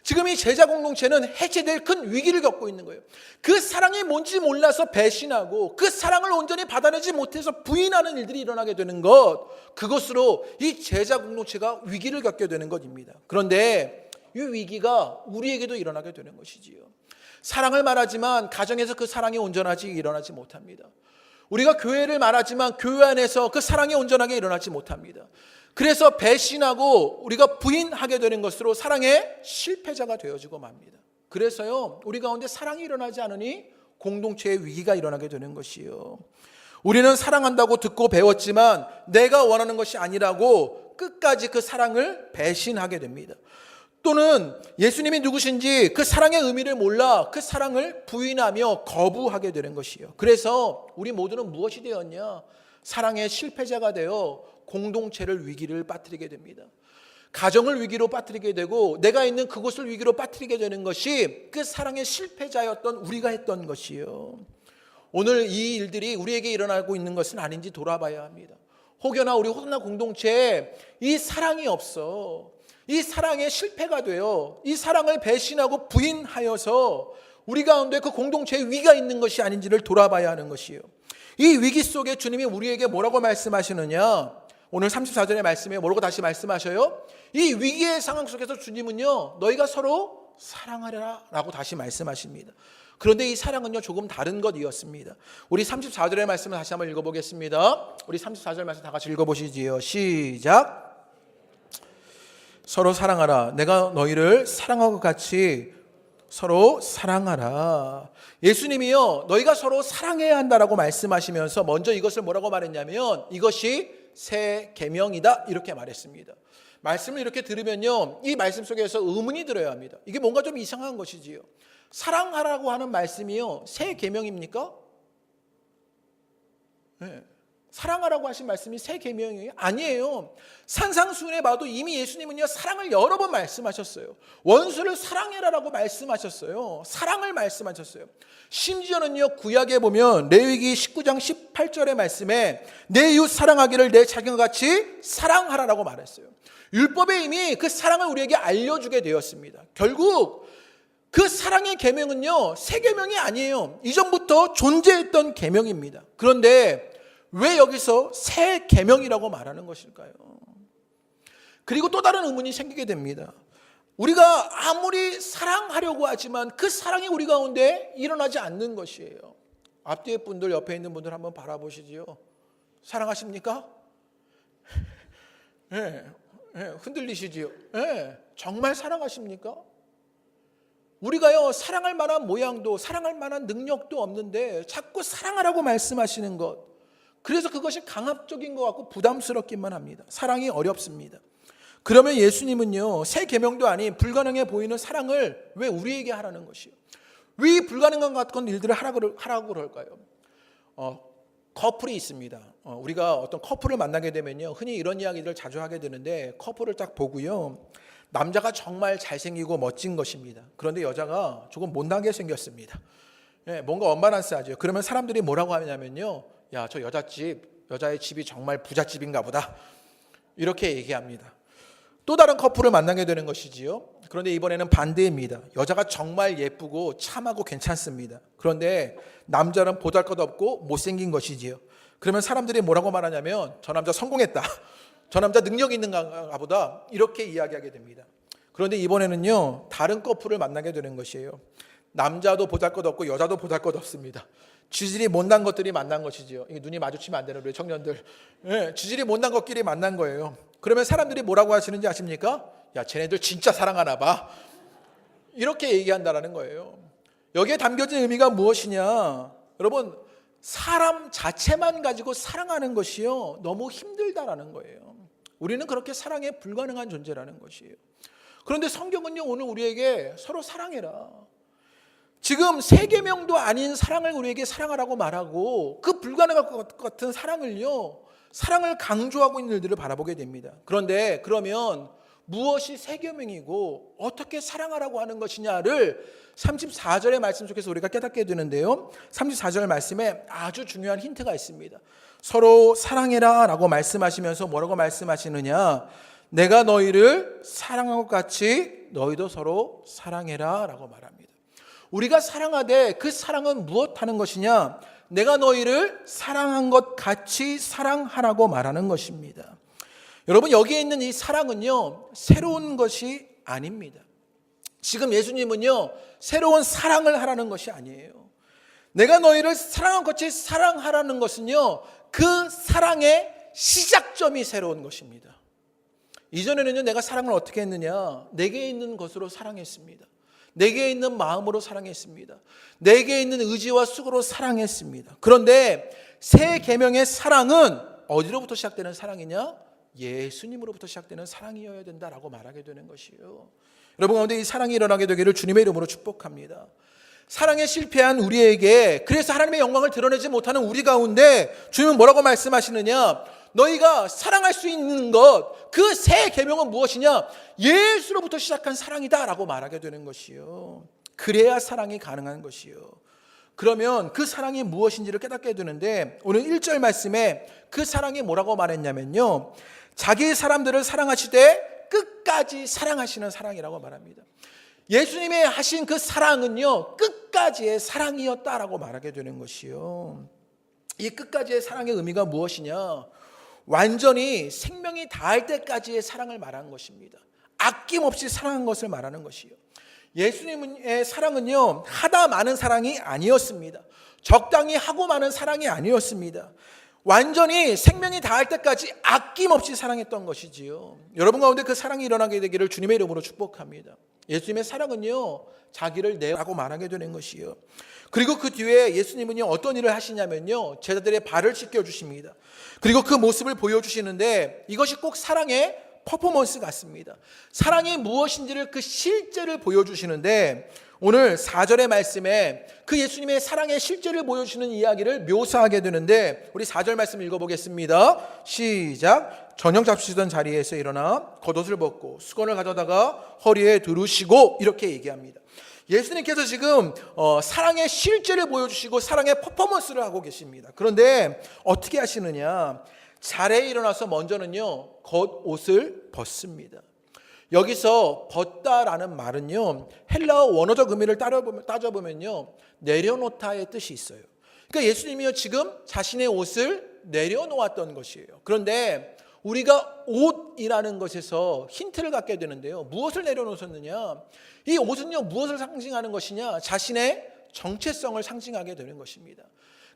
지금 이 제자 공동체는 해체될 큰 위기를 겪고 있는 거예요. 그 사랑이 뭔지 몰라서 배신하고 그 사랑을 온전히 받아내지 못해서 부인하는 일들이 일어나게 되는 것, 그것으로 이 제자 공동체가 위기를 겪게 되는 것입니다. 그런데 이 위기가 우리에게도 일어나게 되는 것이지요. 사랑을 말하지만 가정에서 그 사랑이 온전하지 일어나지 못합니다. 우리가 교회를 말하지만 교회 안에서 그 사랑이 온전하게 일어나지 못합니다. 그래서 배신하고 우리가 부인하게 되는 것으로 사랑의 실패자가 되어지고 맙니다. 그래서요, 우리 가운데 사랑이 일어나지 않으니 공동체의 위기가 일어나게 되는 것이요. 우리는 사랑한다고 듣고 배웠지만 내가 원하는 것이 아니라고 끝까지 그 사랑을 배신하게 됩니다. 또는 예수님이 누구신지 그 사랑의 의미를 몰라 그 사랑을 부인하며 거부하게 되는 것이요. 그래서 우리 모두는 무엇이 되었냐? 사랑의 실패자가 되어 공동체를 위기를 빠뜨리게 됩니다. 가정을 위기로 빠뜨리게 되고 내가 있는 그곳을 위기로 빠뜨리게 되는 것이 그 사랑의 실패자였던 우리가 했던 것이요. 오늘 이 일들이 우리에게 일어나고 있는 것은 아닌지 돌아봐야 합니다. 혹여나 우리 호나 공동체에 이 사랑이 없어, 이 사랑의 실패가 되어 이 사랑을 배신하고 부인하여서 우리 가운데 그 공동체에 위기가 있는 것이 아닌지를 돌아봐야 하는 것이요. 이 위기 속에 주님이 우리에게 뭐라고 말씀하시느냐? 오늘 34절의 말씀에 뭐라고 다시 말씀하셔요? 이 위기의 상황 속에서 주님은요, 너희가 서로 사랑하라 라고 다시 말씀하십니다. 그런데 이 사랑은요, 조금 다른 것이었습니다. 우리 34절의 말씀을 다시 한번 읽어보겠습니다. 우리 34절 말씀 다 같이 읽어보시지요. 시작. 서로 사랑하라. 내가 너희를 사랑하고 같이 서로 사랑하라. 예수님이요, 너희가 서로 사랑해야 한다라고 말씀하시면서 먼저 이것을 뭐라고 말했냐면 이것이 새 계명이다 이렇게 말했습니다. 말씀을 이렇게 들으면요, 이 말씀 속에서 의문이 들어야 합니다. 이게 뭔가 좀 이상한 것이지요. 사랑하라고 하는 말씀이요, 새 계명입니까? 네. 사랑하라고 하신 말씀이 새 계명이 아니에요. 산상수훈에 봐도 이미 예수님은요, 사랑을 여러 번 말씀하셨어요. 원수를 사랑해라라고 말씀하셨어요. 사랑을 말씀하셨어요. 심지어는요, 구약에 보면 레위기 19장 18절의 말씀에 내 이웃 사랑하기를 내 자기와 같이 사랑하라라고 말했어요. 율법에 이미 그 사랑을 우리에게 알려주게 되었습니다. 결국 그 사랑의 계명은요, 새 계명이 아니에요. 이전부터 존재했던 계명입니다. 그런데 왜 여기서 새 계명이라고 말하는 것일까요? 그리고 또 다른 의문이 생기게 됩니다. 우리가 아무리 사랑하려고 하지만 그 사랑이 우리 가운데 일어나지 않는 것이에요. 앞뒤에 분들, 옆에 있는 분들 한번 바라보시지요. 사랑하십니까? 네, 흔들리시지요. 네, 정말 사랑하십니까? 우리가요, 사랑할 만한 모양도 사랑할 만한 능력도 없는데 자꾸 사랑하라고 말씀하시는 것, 그래서 그것이 강압적인 것 같고 부담스럽기만 합니다. 사랑이 어렵습니다. 그러면 예수님은요, 새 계명도 아닌 불가능해 보이는 사랑을 왜 우리에게 하라는 것이요? 왜 불가능한 것 같은 일들을 하라고 그럴까요? 커플이 있습니다. 우리가 어떤 커플을 만나게 되면요, 흔히 이런 이야기들을 자주 하게 되는데, 커플을 딱 보고요, 남자가 정말 잘생기고 멋진 것입니다. 그런데 여자가 조금 못나게 생겼습니다. 뭔가 언밸런스하죠. 그러면 사람들이 뭐라고 하냐면요, 야, 저 여자의 집이 정말 부잣집인가 보다, 이렇게 얘기합니다. 또 다른 커플을 만나게 되는 것이지요. 그런데 이번에는 반대입니다. 여자가 정말 예쁘고 참하고 괜찮습니다. 그런데 남자는 보잘것없고 못생긴 것이지요. 그러면 사람들이 뭐라고 말하냐면, 저 남자 성공했다, 저 남자 능력 있는가 보다, 이렇게 이야기하게 됩니다. 그런데 이번에는요, 다른 커플을 만나게 되는 것이에요. 남자도 보잘것없고 여자도 보잘것없습니다. 지질이 못난 것들이 만난 것이지요. 이게 눈이 마주치면 안 되는 우리 청년들, 지질이 못난 것끼리 만난 거예요. 그러면 사람들이 뭐라고 하시는지 아십니까? 야, 쟤네들 진짜 사랑하나 봐, 이렇게 얘기한다라는 거예요. 여기에 담겨진 의미가 무엇이냐? 여러분, 사람 자체만 가지고 사랑하는 것이요, 너무 힘들다라는 거예요. 우리는 그렇게 사랑에 불가능한 존재라는 것이에요. 그런데 성경은요, 오늘 우리에게 서로 사랑해라, 지금 세 계명도 아닌 사랑을 우리에게 사랑하라고 말하고, 그 불가능할 것 같은 사랑을 강조하고 있는 일들을 바라보게 됩니다. 그런데 그러면 무엇이 세 계명이고 어떻게 사랑하라고 하는 것이냐를 34절의 말씀 속에서 우리가 깨닫게 되는데요, 34절 말씀에 아주 중요한 힌트가 있습니다. 서로 사랑해라 라고 말씀하시면서 뭐라고 말씀하시느냐? 내가 너희를 사랑한 것 같이 너희도 서로 사랑해라 라고 말합니다. 우리가 사랑하되 그 사랑은 무엇 하는 것이냐? 내가 너희를 사랑한 것 같이 사랑하라고 말하는 것입니다. 여러분, 여기에 있는 이 사랑은요, 새로운 것이 아닙니다. 지금 예수님은요, 새로운 사랑을 하라는 것이 아니에요. 내가 너희를 사랑한 것 같이 사랑하라는 것은요, 그 사랑의 시작점이 새로운 것입니다. 이전에는요, 내가 사랑을 어떻게 했느냐? 내게 있는 것으로 사랑했습니다. 내게 있는 마음으로 사랑했습니다. 내게 있는 의지와 수고로 사랑했습니다. 그런데 새 계명의 사랑은 어디로부터 시작되는 사랑이냐? 예수님으로부터 시작되는 사랑이어야 된다라고 말하게 되는 것이에요. 여러분 가운데 이 사랑이 일어나게 되기를 주님의 이름으로 축복합니다. 사랑에 실패한 우리에게, 그래서 하나님의 영광을 드러내지 못하는 우리 가운데 주님은 뭐라고 말씀하시느냐? 너희가 사랑할 수 있는 것, 그 새 계명은 무엇이냐? 예수로부터 시작한 사랑이다 라고 말하게 되는 것이요. 그래야 사랑이 가능한 것이요. 그러면 그 사랑이 무엇인지를 깨닫게 되는데, 오늘 1절 말씀에 그 사랑이 뭐라고 말했냐면요, 자기 사람들을 사랑하시되 끝까지 사랑하시는 사랑이라고 말합니다. 예수님이 하신 그 사랑은요, 끝까지의 사랑이었다라고 말하게 되는 것이요. 이 끝까지의 사랑의 의미가 무엇이냐? 완전히 생명이 다할 때까지의 사랑을 말하는 것입니다. 아낌없이 사랑한 것을 말하는 것이요. 예수님의 사랑은요, 하다 많은 사랑이 아니었습니다. 적당히 하고 많은 사랑이 아니었습니다. 완전히 생명이 다할 때까지 아낌없이 사랑했던 것이지요. 여러분 가운데 그 사랑이 일어나게 되기를 주님의 이름으로 축복합니다. 예수님의 사랑은요, 자기를 내라고 말하게 되는 것이요. 그리고 그 뒤에 예수님은요, 어떤 일을 하시냐면요, 제자들의 발을 씻겨주십니다. 그리고 그 모습을 보여주시는데, 이것이 꼭 사랑의 퍼포먼스 같습니다. 사랑이 무엇인지를, 그 실제를 보여주시는데, 오늘 4절의 말씀에 그 예수님의 사랑의 실제를 보여주시는 이야기를 묘사하게 되는데, 우리 4절 말씀 읽어보겠습니다. 시작. 저녁 잡수시던 자리에서 일어나 겉옷을 벗고 수건을 가져다가 허리에 두르시고, 이렇게 얘기합니다. 예수님께서 지금 사랑의 실제를 보여주시고 사랑의 퍼포먼스를 하고 계십니다. 그런데 어떻게 하시느냐? 자리에 일어나서 먼저는요, 겉옷을 벗습니다. 여기서 벗다라는 말은요, 헬라어 원어적 의미를 따져보면요, 내려놓다의 뜻이 있어요. 그러니까 예수님이요, 지금 자신의 옷을 내려놓았던 것이에요. 그런데 우리가 옷이라는 것에서 힌트를 갖게 되는데요, 무엇을 내려놓으셨느냐? 이 옷은요, 무엇을 상징하는 것이냐? 자신의 정체성을 상징하게 되는 것입니다.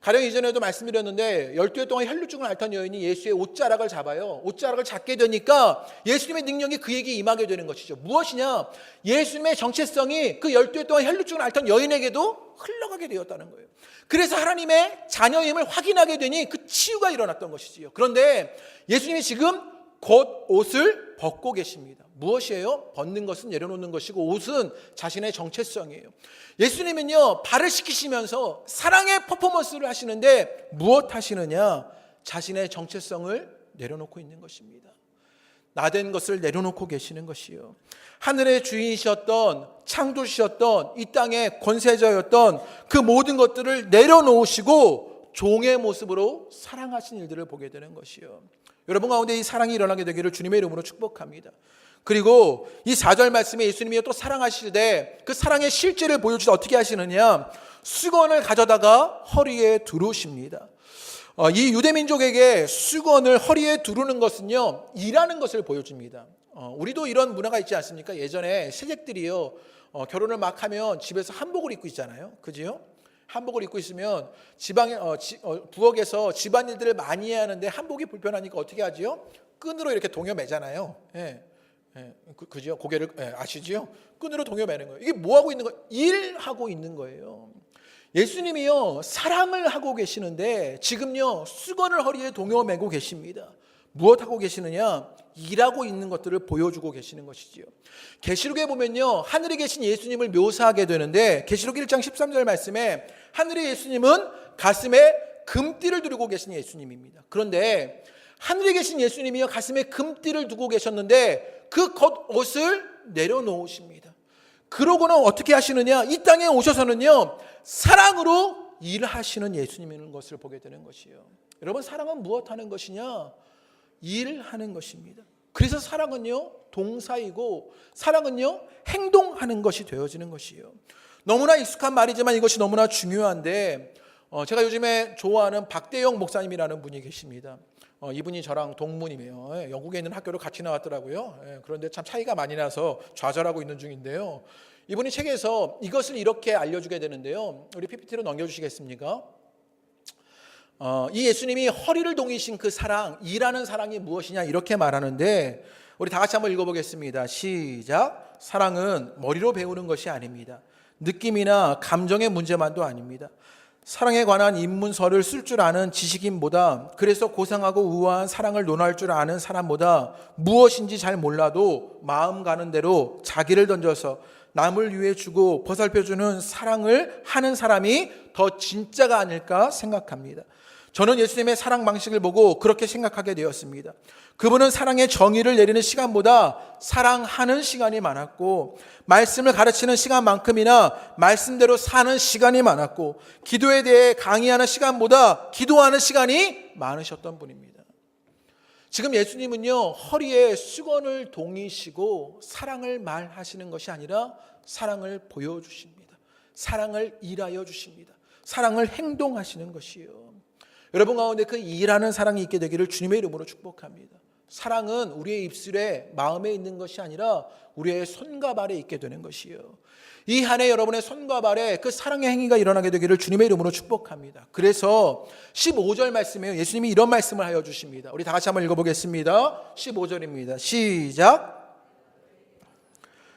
가령 이전에도 말씀드렸는데 12해 동안 혈루증을 앓던 여인이 예수의 옷자락을 잡아요. 옷자락을 잡게 되니까 예수님의 능력이 그에게 임하게 되는 것이죠. 무엇이냐? 예수님의 정체성이 그 12해 동안 혈루증을 앓던 여인에게도 흘러가게 되었다는 거예요. 그래서 하나님의 자녀임을 확인하게 되니 그 치유가 일어났던 것이지요. 그런데 예수님이 지금 곧 옷을 벗고 계십니다. 무엇이에요? 벗는 것은 내려놓는 것이고 옷은 자신의 정체성이에요. 예수님은요, 발을 씻기시면서 사랑의 퍼포먼스를 하시는데 무엇 하시느냐? 자신의 정체성을 내려놓고 있는 것입니다. 나된 것을 내려놓고 계시는 것이요. 하늘의 주인이셨던, 창조주셨던, 이 땅의 권세자였던 그 모든 것들을 내려놓으시고 종의 모습으로 사랑하신 일들을 보게 되는 것이요. 여러분 가운데 이 사랑이 일어나게 되기를 주님의 이름으로 축복합니다. 그리고 이 4절 말씀에 예수님이 또 사랑하시되 그 사랑의 실제를 보여주셔서 어떻게 하시느냐? 수건을 가져다가 허리에 두르십니다. 이 유대민족에게 수건을 허리에 두르는 것은요, 일하는 것을 보여줍니다. 우리도 이런 문화가 있지 않습니까? 예전에 새댁들이요, 결혼을 막 하면 집에서 한복을 입고 있잖아요. 그지요? 한복을 입고 있으면 부엌에서 집안일들을 많이 해야 하는데 한복이 불편하니까 어떻게 하지요? 끈으로 이렇게 동여매잖아요. 예. 그죠? 고개를 아시지요? 끈으로 동여매는 거예요. 이게 뭐 하고 있는 거예요? 일하고 있는 거예요. 예수님이요, 사랑을 하고 계시는데 지금요, 수건을 허리에 동여매고 계십니다. 무엇 하고 계시느냐? 일하고 있는 것들을 보여주고 계시는 것이지요. 계시록에 보면요, 하늘에 계신 예수님을 묘사하게 되는데 계시록 1장 13절 말씀에 하늘의 예수님은 가슴에 금띠를 두르고 계신 예수님입니다. 그런데 하늘에 계신 예수님이요, 가슴에 금띠를 두고 계셨는데 그 겉옷을 내려놓으십니다. 그러고는 어떻게 하시느냐? 이 땅에 오셔서는요, 사랑으로 일하시는 예수님인 것을 보게 되는 것이에요. 여러분, 사랑은 무엇 하는 것이냐? 일하는 것입니다. 그래서 사랑은요, 동사이고 사랑은요, 행동하는 것이 되어지는 것이에요. 너무나 익숙한 말이지만 이것이 너무나 중요한데, 제가 요즘에 좋아하는 박대영 목사님이라는 분이 계십니다. 이분이 저랑 동문이에요. 영국에 있는 학교를 같이 나왔더라고요. 그런데 참 차이가 많이 나서 좌절하고 있는 중인데요. 이분이 책에서 이것을 이렇게 알려주게 되는데요. 우리 PPT로 넘겨주시겠습니까? 이 예수님이 허리를 동이신 그 사랑, 일하는 사랑이 무엇이냐 이렇게 말하는데, 우리 다 같이 한번 읽어보겠습니다. 시작. 사랑은 머리로 배우는 것이 아닙니다. 느낌이나 감정의 문제만도 아닙니다. 사랑에 관한 입문서를 쓸 줄 아는 지식인보다, 그래서 고상하고 우아한 사랑을 논할 줄 아는 사람보다 무엇인지 잘 몰라도 마음 가는 대로 자기를 던져서 남을 위해 주고 보살펴주는 사랑을 하는 사람이 더 진짜가 아닐까 생각합니다. 저는 예수님의 사랑 방식을 보고 그렇게 생각하게 되었습니다. 그분은 사랑의 정의를 내리는 시간보다 사랑하는 시간이 많았고, 말씀을 가르치는 시간만큼이나 말씀대로 사는 시간이 많았고, 기도에 대해 강의하는 시간보다 기도하는 시간이 많으셨던 분입니다. 지금 예수님은요, 허리에 수건을 동이시고 사랑을 말하시는 것이 아니라 사랑을 보여주십니다. 사랑을 일하여 주십니다. 사랑을 행동하시는 것이요. 여러분 가운데 그 일하는 사랑이 있게 되기를 주님의 이름으로 축복합니다. 사랑은 우리의 입술에, 마음에 있는 것이 아니라 우리의 손과 발에 있게 되는 것이요. 이 한 해 여러분의 손과 발에 그 사랑의 행위가 일어나게 되기를 주님의 이름으로 축복합니다. 그래서 15절 말씀에요, 예수님이 이런 말씀을 하여 주십니다. 우리 다 같이 한번 읽어보겠습니다. 15절입니다. 시작.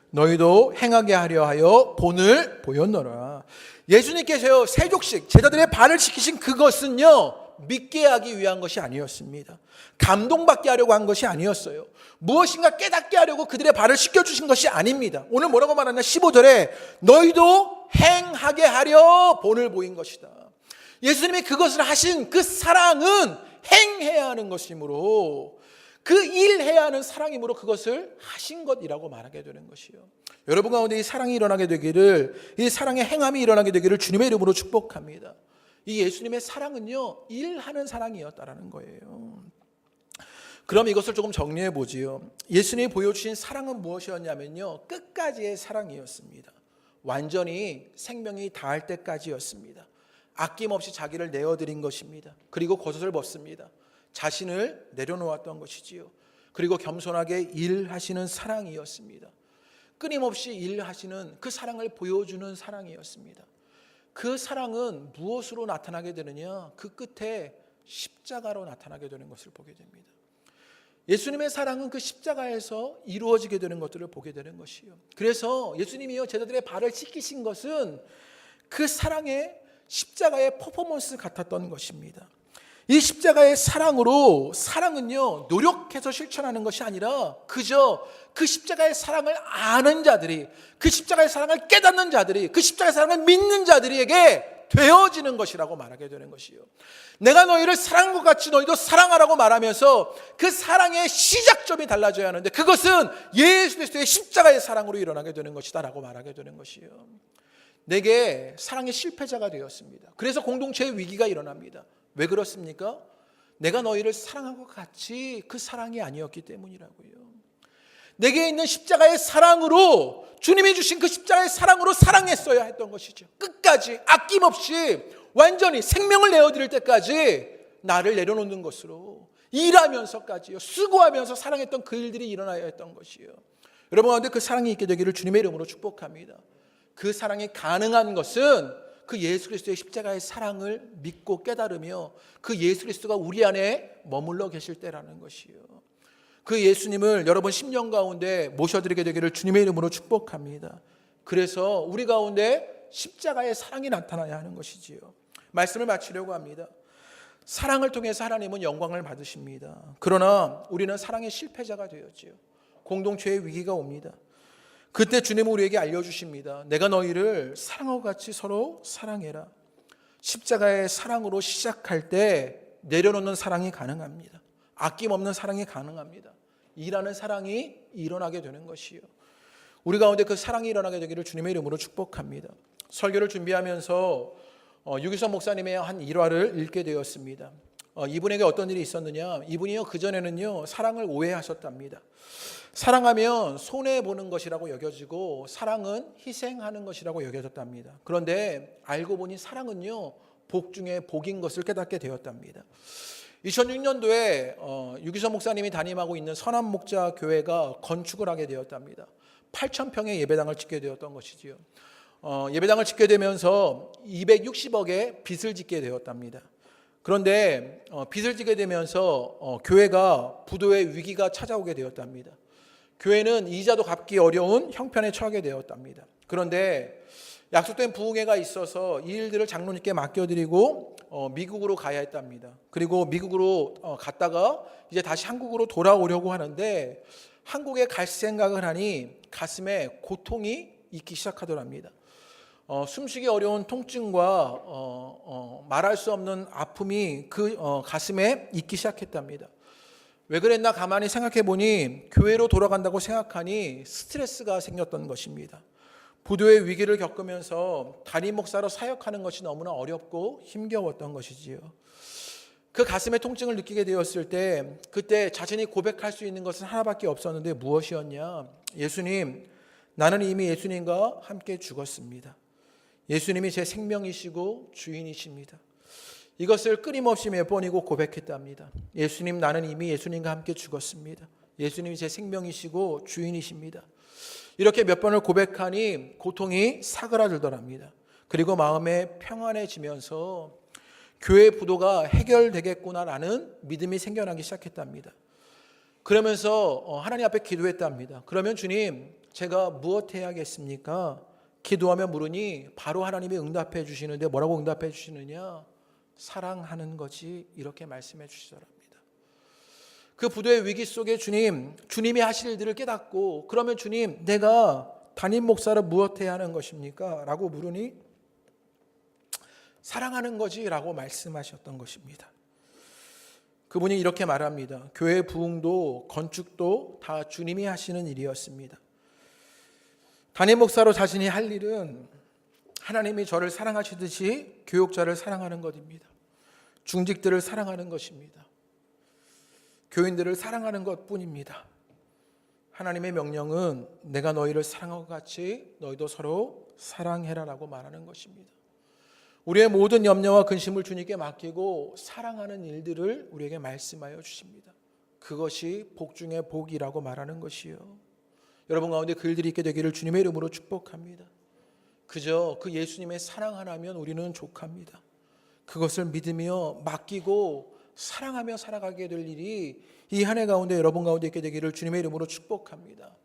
너희도 행하게 하려 하여 본을 보였노라. 예수님께서요, 세족식, 제자들의 발을 씻기신 그것은요, 믿게 하기 위한 것이 아니었습니다. 감동받게 하려고 한 것이 아니었어요. 무엇인가 깨닫게 하려고 그들의 발을 씻겨주신 것이 아닙니다. 오늘 뭐라고 말하냐? 15절에 너희도 행하게 하려 본을 보인 것이다. 예수님이 그것을 하신 그 사랑은 행해야 하는 것이므로, 그 일해야 하는 사랑이므로 그것을 하신 것이라고 말하게 되는 것이요. 여러분 가운데 이 사랑이 일어나게 되기를, 이 사랑의 행함이 일어나게 되기를 주님의 이름으로 축복합니다. 이 예수님의 사랑은요, 일하는 사랑이었다라는 거예요. 그럼 이것을 조금 정리해 보지요. 예수님이 보여주신 사랑은 무엇이었냐면요, 끝까지의 사랑이었습니다. 완전히 생명이 다할 때까지였습니다. 아낌없이 자기를 내어드린 것입니다. 그리고 겉옷을 벗습니다. 자신을 내려놓았던 것이지요. 그리고 겸손하게 일하시는 사랑이었습니다. 끊임없이 일하시는 그 사랑을 보여주는 사랑이었습니다. 그 사랑은 무엇으로 나타나게 되느냐? 그 끝에 십자가로 나타나게 되는 것을 보게 됩니다. 예수님의 사랑은 그 십자가에서 이루어지게 되는 것들을 보게 되는 것이요. 그래서 예수님이요 제자들의 발을 씻기신 것은 그 사랑의 십자가의 퍼포먼스 같았던 것입니다. 이 십자가의 사랑으로 사랑은요 노력해서 실천하는 것이 아니라 그저 그 십자가의 사랑을 아는 자들이, 그 십자가의 사랑을 깨닫는 자들이, 그 십자가의 사랑을 믿는 자들에게 되어지는 것이라고 말하게 되는 것이요. 내가 너희를 사랑한 것 같이 너희도 사랑하라고 말하면서 그 사랑의 시작점이 달라져야 하는데 그것은 예수 그리스도의 십자가의 사랑으로 일어나게 되는 것이다 라고 말하게 되는 것이요. 내게 사랑의 실패자가 되었습니다. 그래서 공동체의 위기가 일어납니다. 왜 그렇습니까? 내가 너희를 사랑한 것 같이 그 사랑이 아니었기 때문이라고요. 내게 있는 십자가의 사랑으로, 주님이 주신 그 십자가의 사랑으로 사랑했어야 했던 것이죠. 끝까지 아낌없이 완전히 생명을 내어드릴 때까지 나를 내려놓는 것으로 일하면서까지요, 수고하면서 사랑했던 그 일들이 일어나야 했던 것이요. 여러분 가운데 그 사랑이 있게 되기를 주님의 이름으로 축복합니다. 그 사랑이 가능한 것은 그 예수 그리스도의 십자가의 사랑을 믿고 깨달으며 그 예수 그리스도가 우리 안에 머물러 계실 때라는 것이요. 그 예수님을 여러분 심령 가운데 모셔드리게 되기를 주님의 이름으로 축복합니다. 그래서 우리 가운데 십자가의 사랑이 나타나야 하는 것이지요. 말씀을 마치려고 합니다. 사랑을 통해서 하나님은 영광을 받으십니다. 그러나 우리는 사랑의 실패자가 되었지요. 공동체의 위기가 옵니다. 그때 주님은 우리에게 알려주십니다. 내가 너희를 사랑하고 같이 서로 사랑해라. 십자가의 사랑으로 시작할 때 내려놓는 사랑이 가능합니다. 아낌없는 사랑이 가능합니다. 일하는 사랑이 일어나게 되는 것이요. 우리 가운데 그 사랑이 일어나게 되기를 주님의 이름으로 축복합니다. 설교를 준비하면서 유기성 목사님의 한 일화를 읽게 되었습니다. 이분에게 어떤 일이 있었느냐? 이분이요 그전에는요 사랑을 오해하셨답니다. 사랑하면 손해보는 것이라고 여겨지고 사랑은 희생하는 것이라고 여겨졌답니다. 그런데 알고 보니 사랑은요 복 중에 복인 것을 깨닫게 되었답니다. 2006년도에 유기성 목사님이 담임하고 있는 선한목자 교회가 건축을 하게 되었답니다. 8,000평의 예배당을 짓게 되었던 것이지요. 예배당을 짓게 되면서 260억의 빚을 짓게 되었답니다. 그런데 빚을 지게 되면서 교회가 부도의 위기가 찾아오게 되었답니다. 교회는 이자도 갚기 어려운 형편에 처하게 되었답니다. 그런데 약속된 부흥회가 있어서 이 일들을 장로님께 맡겨드리고 미국으로 가야 했답니다. 그리고 미국으로 갔다가 이제 다시 한국으로 돌아오려고 하는데 한국에 갈 생각을 하니 가슴에 고통이 있기 시작하더랍니다. 숨쉬기 어려운 통증과 말할 수 없는 아픔이 그 가슴에 있기 시작했답니다. 왜 그랬나 가만히 생각해 보니 교회로 돌아간다고 생각하니 스트레스가 생겼던 것입니다. 부도의 위기를 겪으면서 담임 목사로 사역하는 것이 너무나 어렵고 힘겨웠던 것이지요. 그 가슴의 통증을 느끼게 되었을 때 그때 자신이 고백할 수 있는 것은 하나밖에 없었는데 무엇이었냐? 예수님, 나는 이미 예수님과 함께 죽었습니다. 예수님이 제 생명이시고 주인이십니다. 이것을 끊임없이 몇 번이고 고백했답니다. 예수님, 나는 이미 예수님과 함께 죽었습니다. 예수님이 제 생명이시고 주인이십니다. 이렇게 몇 번을 고백하니 고통이 사그라들더랍니다. 그리고 마음에 평안해지면서 교회 부도가 해결되겠구나라는 믿음이 생겨나기 시작했답니다. 그러면서 하나님 앞에 기도했답니다. 그러면 주님, 제가 무엇 해야겠습니까? 기도하며 물으니 바로 하나님이 응답해 주시는데 뭐라고 응답해 주시느냐? 사랑하는 거지, 이렇게 말씀해 주시더랍니다. 그 부도의 위기 속에 주님이 하실 일들을 깨닫고 그러면 주님, 내가 담임 목사로 무엇 해야 하는 것입니까? 라고 물으니 사랑하는 거지 라고 말씀하셨던 것입니다. 그분이 이렇게 말합니다. 교회 부흥도 건축도 다 주님이 하시는 일이었습니다. 담임 목사로 자신이 할 일은 하나님이 저를 사랑하시듯이 교육자를 사랑하는 것입니다. 중직들을 사랑하는 것입니다. 교인들을 사랑하는 것뿐입니다. 하나님의 명령은 내가 너희를 사랑하고 같이 너희도 서로 사랑해라라고 말하는 것입니다. 우리의 모든 염려와 근심을 주님께 맡기고 사랑하는 일들을 우리에게 말씀하여 주십니다. 그것이 복 중에 복이라고 말하는 것이요. 여러분 가운데 그 일들이 있게 되기를 주님의 이름으로 축복합니다. 그저 그 예수님의 사랑 하나면 우리는 족합니다. 그것을 믿으며 맡기고 사랑하며 살아가게 될 일이 이 한 해 가운데 여러분 가운데 있게 되기를 주님의 이름으로 축복합니다.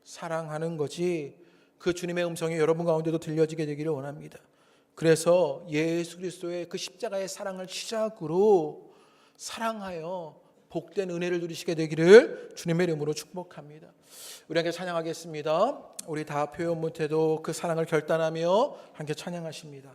사랑하는 것이 그 주님의 음성이 여러분 가운데도 들려지게 되기를 원합니다. 그래서 예수 그리스도의 그 십자가의 사랑을 시작으로 사랑하여 복된 은혜를 누리시게 되기를 주님의 이름으로 축복합니다. 우리 함께 찬양하겠습니다. 우리 다 표현 못해도 그 사랑을 결단하며 함께 찬양하십니다.